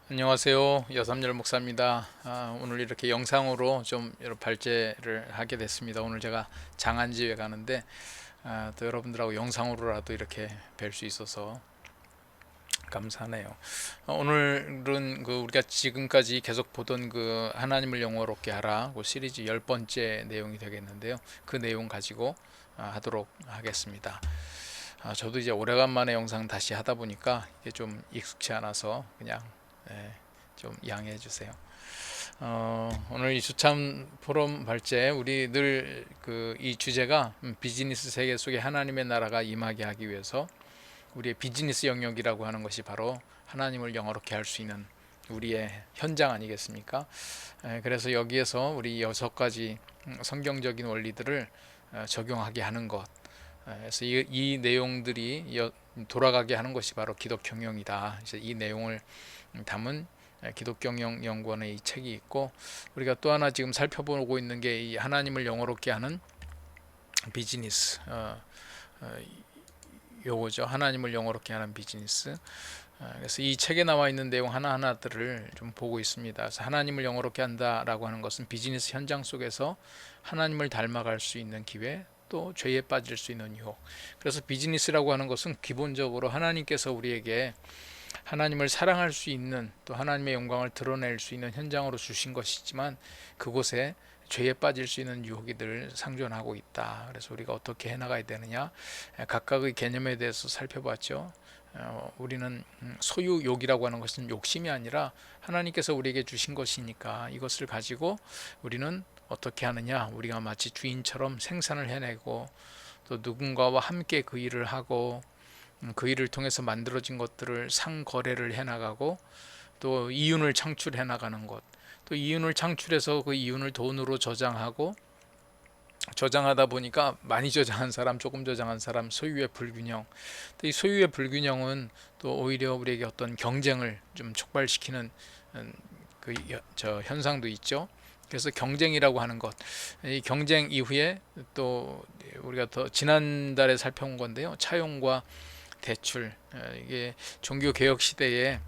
안녕하세요. 여삼열 목사입니다. 오늘 이렇게 영상으로 좀 여러 발제를 하게 됐습니다. 오늘 제가 장안지에 가는데 또 여러분들하고 영상으로라도 이렇게 뵐 수 있어서 감사하네요. 오늘은 우리가 지금까지 계속 보던 하나님을 영화롭게 하라 시리즈 10번째 내용이 되겠는데요. 그 내용 가지고 하도록 하겠습니다. 저도 이제 오래간만에 영상 다시 하다 보니까 이게 좀 익숙치 않아서 그냥 예, 좀 양해해 주세요. 오늘 이 주참 포럼 발제 우리 늘 이 주제가 비즈니스 세계 속에 하나님의 나라가 임하게 하기 위해서 우리의 비즈니스 영역이라고 하는 것이 바로 하나님을 영화롭게 할 수 있는 우리의 현장 아니겠습니까? 그래서 여기에서 우리 6가지 성경적인 원리들을 적용하게 하는 것. 그래서 이 내용들이 돌아가게 하는 것이 바로 기독경영이다. 이제 이 내용을 담은 기독경영 연구원의 이 책이 있고, 우리가 또 하나 지금 살펴보고 있는 게 이 하나님을 영어롭게 하는 비즈니스, 요거죠. 하나님을 영어롭게 하는 비즈니스. 그래서 이 책에 나와 있는 내용 하나하나들을 좀 보고 있습니다. 그래서 하나님을 영어롭게 한다라고 하는 것은 비즈니스 현장 속에서 하나님을 닮아갈 수 있는 기회, 또 죄에 빠질 수 있는 유혹. 그래서 비즈니스라고 하는 것은 기본적으로 하나님께서 우리에게 하나님을 사랑할 수 있는, 또 하나님의 영광을 드러낼 수 있는 현장으로 주신 것이지만, 그곳에 죄에 빠질 수 있는 유혹이 늘 상존하고 있다. 그래서 우리가 어떻게 해나가야 되느냐, 각각의 개념에 대해서 살펴봤죠. 우리는 소유욕이라고 하는 것은 욕심이 아니라 하나님께서 우리에게 주신 것이니까 이것을 가지고 우리는 어떻게 하느냐, 우리가 마치 주인처럼 생산을 해내고, 또 누군가와 함께 그 일을 하고, 그 일을 통해서 만들어진 것들을 상거래를 해나가고, 또 이윤을 창출해 나가는 것, 또 이윤을 창출해서 그 이윤을 돈으로 저장하고, 저장하다 보니까 많이 저장한 사람, 조금 저장한 사람, 소유의 불균형. 또 이 소유의 불균형은 또 오히려 우리에게 어떤 경쟁을 좀 촉발시키는 저 현상도 있죠. 그래서 경쟁이라고 하는 것, 이 경쟁 이후에 또 우리가 더 지난달에 살펴본 건데요. 차용과 대출, 이게 종교 개혁 시대에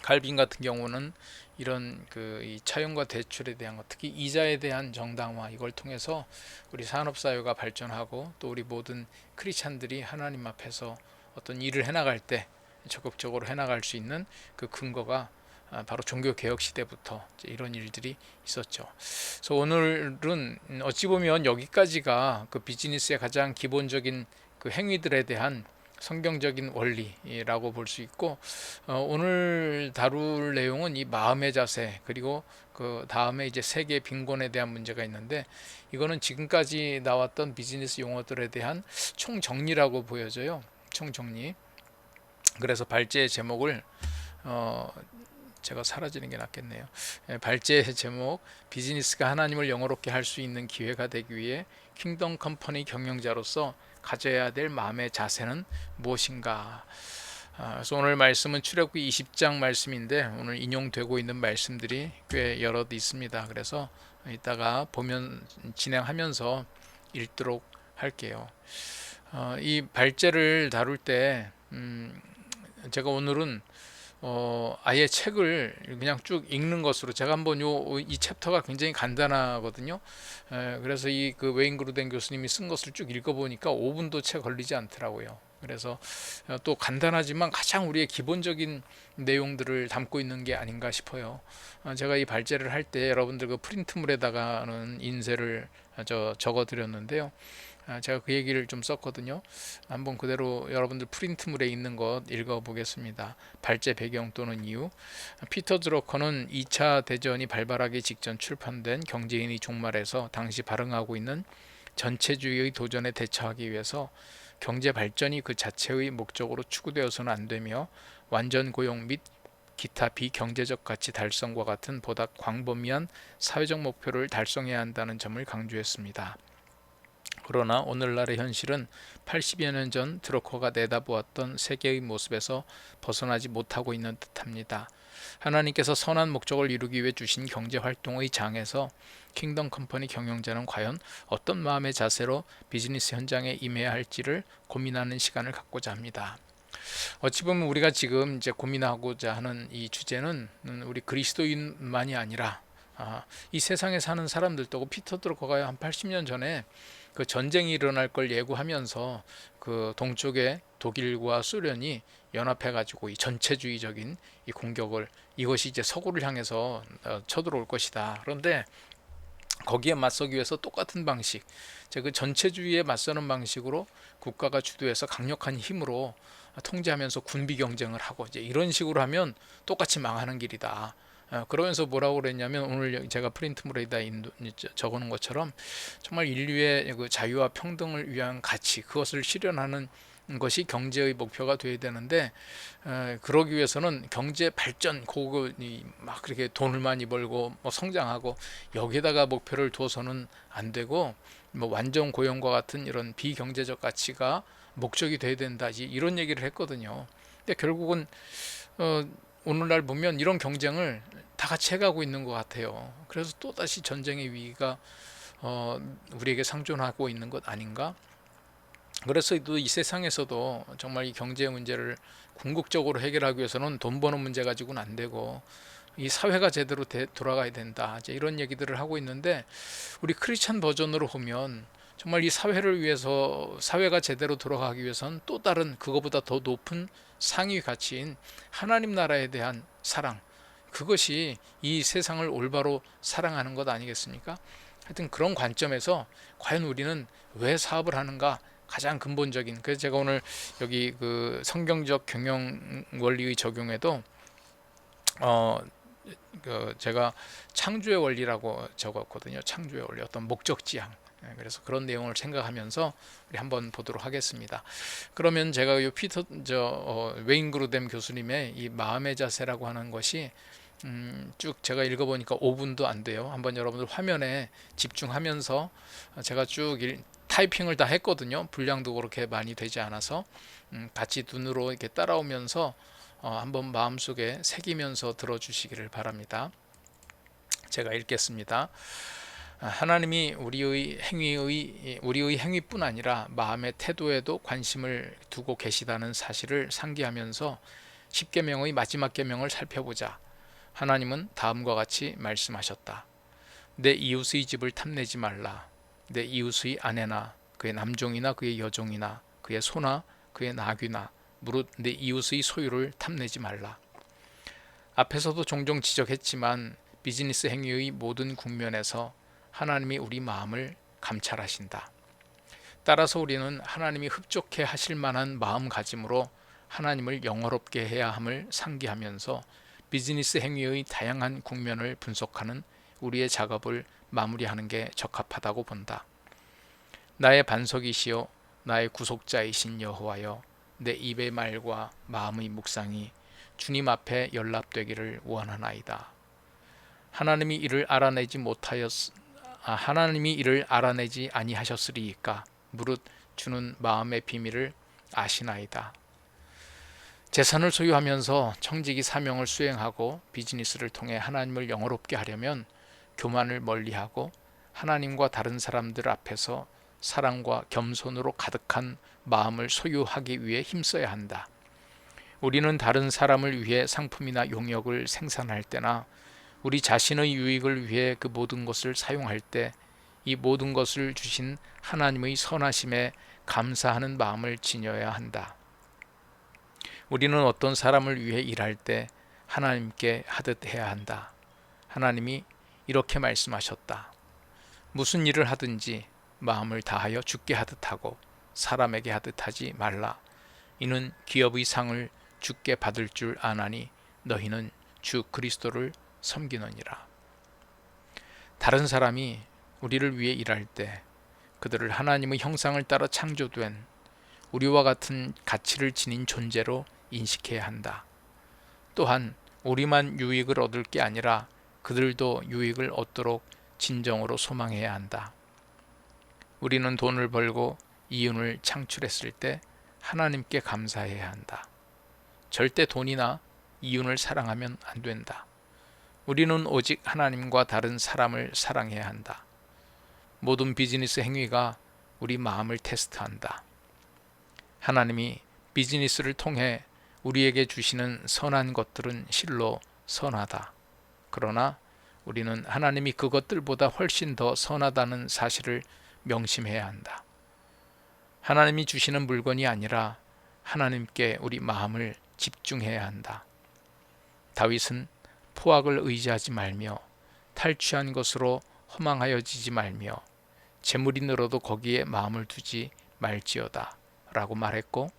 칼빈 같은 경우는 이런 이 차용과 대출에 대한 것, 특히 이자에 대한 정당화, 이걸 통해서 우리 산업 사회가 발전하고, 또 우리 모든 크리스찬들이 하나님 앞에서 어떤 일을 해나갈 때 적극적으로 해나갈 수 있는 그 근거가 바로 종교 개혁 시대부터 이런 일들이 있었죠. 그래서 오늘은 어찌 보면 여기까지가 그 비즈니스의 가장 기본적인 그 행위들에 대한 성경적인 원리라고 볼 수 있고, 오늘 다룰 내용은 이 마음의 자세, 그리고 그 다음에 이제 세계 빈곤에 대한 문제가 있는데, 이거는 지금까지 나왔던 비즈니스 용어들에 대한 총정리라고 보여져요. 총정리. 그래서 발제의 제목을 어, 제가 사라지는 게 낫겠네요. 발제의 제목, 비즈니스가 하나님을 영어롭게 할 수 있는 기회가 되기 위해 킹덤 컴퍼니 경영자로서 가져야 될 마음의 자세는 무엇인가. 그래서 오늘 말씀은 출애굽기 20장 말씀인데, 오늘 인용되고 있는 말씀들이 꽤 여럿 있습니다. 그래서 이따가 보면 진행하면서 읽도록 할게요. 이 발제를 다룰 때 제가 오늘은 아예 책을 그냥 쭉 읽는 것으로, 제가 한번 이 챕터가 굉장히 간단하거든요. 그래서 이 웨인 그루덴 교수님이 쓴 것을 쭉 읽어보니까 5분도 채 걸리지 않더라고요. 그래서 또 간단하지만 가장 우리의 기본적인 내용들을 담고 있는 게 아닌가 싶어요. 제가 이 발제를 할 때 여러분들 그 프린트물에다가는 인쇄를 적어 드렸는데요. 제가 그 얘기를 좀 썼거든요. 한번 그대로 여러분들 프린트물에 있는 것 읽어보겠습니다. 발제 배경 또는 이유. 피터 드러커는 2차 대전이 발발하기 직전 출판된 경제인의 종말에서 당시 발흥하고 있는 전체주의의 도전에 대처하기 위해서 경제 발전이 그 자체의 목적으로 추구되어서는 안 되며, 완전 고용 및 기타 비경제적 가치 달성과 같은 보다 광범위한 사회적 목표를 달성해야 한다는 점을 강조했습니다. 그러나 오늘날의 현실은 80여 년 전 드러커가 내다보았던 세계의 모습에서 벗어나지 못하고 있는 듯합니다. 하나님께서 선한 목적을 이루기 위해 주신 경제활동의 장에서 킹덤 컴퍼니 경영자는 과연 어떤 마음의 자세로 비즈니스 현장에 임해야 할지를 고민하는 시간을 갖고자 합니다. 어찌 보면 우리가 지금 이제 고민하고자 하는 이 주제는 우리 그리스도인만이 아니라 이 세상에 사는 사람들도, 피터 드루커가 한 80년 전에 그 전쟁이 일어날 걸 예고하면서 그 동쪽에 독일과 소련이 연합해 가지고 이 전체주의적인 이 공격을, 이것이 이제 서구를 향해서 쳐들어올 것이다. 그런데 거기에 맞서기 위해서 똑같은 방식, 즉 그 전체주의에 맞서는 방식으로 국가가 주도해서 강력한 힘으로 통제하면서 군비 경쟁을 하고, 이제 이런 식으로 하면 똑같이 망하는 길이다. 그러면서 뭐라고 그랬냐면, 오늘 제가 프린트물에다 적어놓은 것처럼 정말 인류의 그 자유와 평등을 위한 가치, 그것을 실현하는 것이 경제의 목표가 되어야 되는데, 그러기 위해서는 경제 발전, 고급이 막 그렇게 돈을 많이 벌고 뭐 성장하고 여기에다가 목표를 둬서는 안 되고, 뭐 완전 고용과 같은 이런 비경제적 가치가 목적이 돼야 된다, 이런 얘기를 했거든요. 근데 결국은 오늘날 보면 이런 경쟁을 다 같이 해가고 있는 것 같아요. 그래서 또다시 전쟁의 위기가 우리에게 상존하고 있는 것 아닌가? 그래서 또 이 세상에서도 정말 이 경제 문제를 궁극적으로 해결하기 위해서는 돈 버는 문제 가지고는 안 되고, 이 사회가 제대로 돌아가야 된다, 이제 이런 얘기들을 하고 있는데, 우리 크리스찬 버전으로 보면 정말 이 사회를 위해서, 사회가 제대로 돌아가기 위해서는 또 다른, 그거보다 더 높은 상위 가치인 하나님 나라에 대한 사랑, 그것이 이 세상을 올바로 사랑하는 것 아니겠습니까? 하여튼 그런 관점에서 과연 우리는 왜 사업을 하는가, 가장 근본적인, 그래서 제가 오늘 여기 그 성경적 경영 원리의 적용에도 제가 창조의 원리라고 적었거든요. 창조의 원리, 어떤 목적 지향. 그래서 그런 내용을 생각하면서 우리 한번 보도록 하겠습니다. 그러면 제가 이 웨인 그루뎀 교수님의 이 마음의 자세라고 하는 것이 쭉 제가 읽어보니까 5분도 안 돼요. 한번 여러분들 화면에 집중하면서, 제가 쭉 타이핑을 다 했거든요. 분량도 그렇게 많이 되지 않아서 같이 눈으로 이렇게 따라오면서 한번 마음속에 새기면서 들어주시기를 바랍니다. 제가 읽겠습니다. 하나님이 우리의 행위뿐 아니라 마음의 태도에도 관심을 두고 계시다는 사실을 상기하면서 10계명의 마지막 계명을 살펴보자. 하나님은 다음과 같이 말씀하셨다. 내 이웃의 집을 탐내지 말라. 내 이웃의 아내나 그의 남종이나 그의 여종이나 그의 소나 그의 나귀나 무릇 내 이웃의 소유를 탐내지 말라. 앞에서도 종종 지적했지만 비즈니스 행위의 모든 국면에서 하나님이 우리 마음을 감찰하신다. 따라서 우리는 하나님이 흡족해 하실 만한 마음가짐으로 하나님을 영어롭게 해야 함을 상기하면서 비즈니스 행위의 다양한 국면을 분석하는 우리의 작업을 마무리하는 게 적합하다고 본다. 나의 반석이시요 나의 구속자이신 여호와여, 내 입의 말과 마음의 묵상이 주님 앞에 연락되기를 원하나이다. 하나님이 이를 알아내지 아니하셨으리이까 무릇 주는 마음의 비밀을 아시나이다. 재산을 소유하면서 청지기 사명을 수행하고 비즈니스를 통해 하나님을 영어롭게 하려면 교만을 멀리하고 하나님과 다른 사람들 앞에서 사랑과 겸손으로 가득한 마음을 소유하기 위해 힘써야 한다. 우리는 다른 사람을 위해 상품이나 용역을 생산할 때나 우리 자신의 유익을 위해 그 모든 것을 사용할 때 이 모든 것을 주신 하나님의 선하심에 감사하는 마음을 지녀야 한다. 우리는 어떤 사람을 위해 일할 때 하나님께 하듯 해야 한다. 하나님이 이렇게 말씀하셨다. 무슨 일을 하든지 마음을 다하여 주께 하듯 하고 사람에게 하듯 하지 말라. 이는 기업의 상을 주께 받을 줄 아나니 너희는 주 그리스도를 섬기느니라. 다른 사람이 우리를 위해 일할 때 그들을 하나님의 형상을 따라 창조된 우리와 같은 가치를 지닌 존재로 인식해야 한다. 또한 우리만 유익을 얻을 게 아니라 그들도 유익을 얻도록 진정으로 소망해야 한다. 우리는 돈을 벌고 이윤을 창출했을 때 하나님께 감사해야 한다. 절대 돈이나 이윤을 사랑하면 안 된다. 우리는 오직 하나님과 다른 사람을 사랑해야 한다. 모든 비즈니스 행위가 우리 마음을 테스트한다. 하나님이 비즈니스를 통해 우리에게 주시는 선한 것들은 실로 선하다. 그러나 우리는 하나님이 그것들보다 훨씬 더 선하다는 사실을 명심해야 한다. 하나님이 주시는 물건이 아니라 하나님께 우리 마음을 집중해야 한다. 다윗은 포악을 의지하지 말며 탈취한 것으로 허망하여지지 말며 재물이 늘어도 거기에 마음을 두지 말지어다 라고 말했고,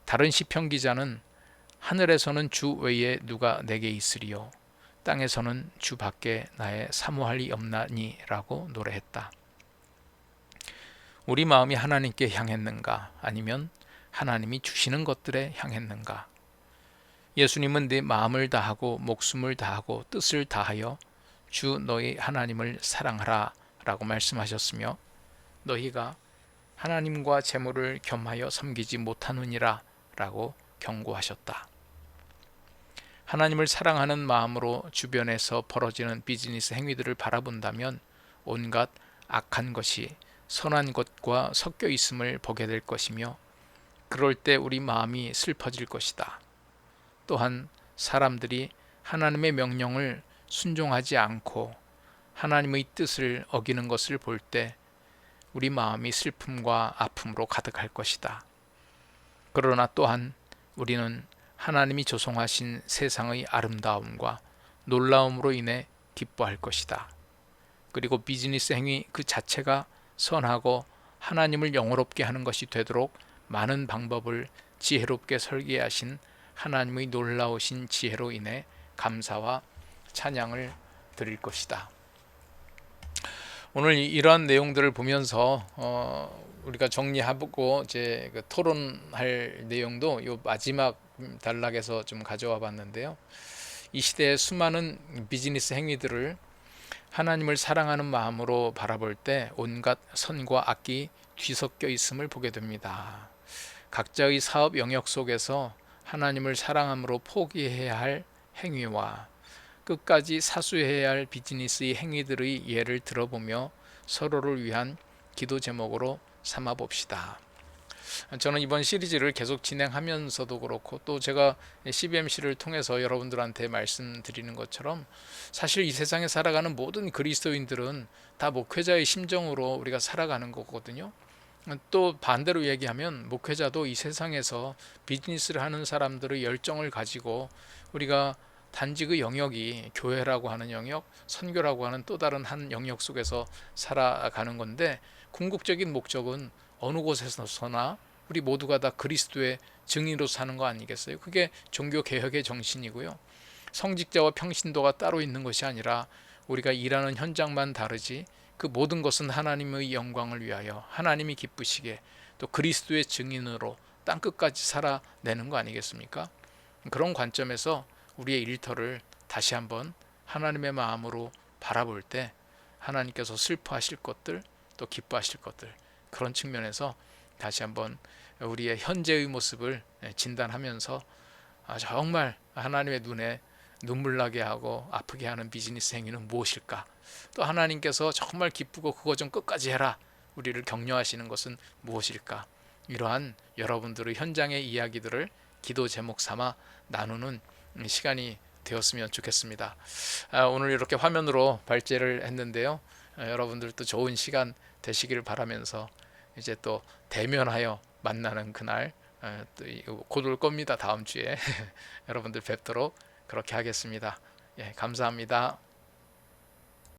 다른 시편 기자는 하늘에서는 주 외에 누가 내게 있으리요 땅에서는 주 밖에 나의 사모할 이 없나니 라고 노래했다. 우리 마음이 하나님께 향했는가, 아니면 하나님이 주시는 것들에 향했는가? 예수님은 네 마음을 다하고 목숨을 다하고 뜻을 다하여 주 너희 하나님을 사랑하라 라고 말씀하셨으며, 너희가 하나님과 재물을 겸하여 섬기지 못하느니라 라고 경고하셨다. 하나님을 사랑하는 마음으로 주변에서 벌어지는 비즈니스 행위들을 바라본다면 온갖 악한 것이 선한 것과 섞여 있음을 보게 될 것이며, 그럴 때 우리 마음이 슬퍼질 것이다. 또한 사람들이 하나님의 명령을 순종하지 않고 하나님의 뜻을 어기는 것을 볼 때 우리 마음이 슬픔과 아픔으로 가득할 것이다. 그러나 또한 우리는 하나님이 조성하신 세상의 아름다움과 놀라움으로 인해 기뻐할 것이다. 그리고 비즈니스 행위 그 자체가 선하고 하나님을 영화롭게 하는 것이 되도록 많은 방법을 지혜롭게 설계하신 하나님의 놀라우신 지혜로 인해 감사와 찬양을 드릴 것이다. 오늘 이러한 내용들을 보면서 우리가 정리하고 이제 그 토론할 내용도 요 마지막 단락에서 좀 가져와 봤는데요. 이 시대의 수많은 비즈니스 행위들을 하나님을 사랑하는 마음으로 바라볼 때 온갖 선과 악이 뒤섞여 있음을 보게 됩니다. 각자의 사업 영역 속에서 하나님을 사랑함으로 포기해야 할 행위와 끝까지 사수해야 할 비즈니스의 행위들의 예를 들어보며 서로를 위한 기도 제목으로 삼아 봅시다. 저는 이번 시리즈를 계속 진행하면서도 그렇고, 또 제가 CBMC를 통해서 여러분들한테 말씀드리는 것처럼 사실 이 세상에 살아가는 모든 그리스도인들은 다 목회자의 심정으로 우리가 살아가는 거거든요. 또 반대로 얘기하면 목회자도 이 세상에서 비즈니스를 하는 사람들의 열정을 가지고 우리가 단지 그 영역이 교회라고 하는 영역, 선교라고 하는 또 다른 한 영역 속에서 살아가는 건데, 궁극적인 목적은 어느 곳에서나 우리 모두가 다 그리스도의 증인으로 사는 거 아니겠어요? 그게 종교개혁의 정신이고요. 성직자와 평신도가 따로 있는 것이 아니라 우리가 일하는 현장만 다르지 그 모든 것은 하나님의 영광을 위하여 하나님이 기쁘시게 또 그리스도의 증인으로 땅끝까지 살아내는 거 아니겠습니까? 그런 관점에서 우리의 일터를 다시 한번 하나님의 마음으로 바라볼 때 하나님께서 슬퍼하실 것들 또 기뻐하실 것들, 그런 측면에서 다시 한번 우리의 현재의 모습을 진단하면서 정말 하나님의 눈에 눈물 나게 하고 아프게 하는 비즈니스 행위는 무엇일까? 또 하나님께서 정말 기쁘고 그거 좀 끝까지 해라, 우리를 격려하시는 것은 무엇일까? 이러한 여러분들의 현장의 이야기들을 기도 제목 삼아 나누는 시간이 되었으면 좋겠습니다. 오늘 이렇게 화면으로 발제를 했는데요. 여러분들도 좋은 시간 되시길 바라면서 이제 또 대면하여 만나는 그날 곧 올 겁니다. 다음 주에 여러분들 뵙도록 그렇게 하겠습니다. 예, 감사합니다.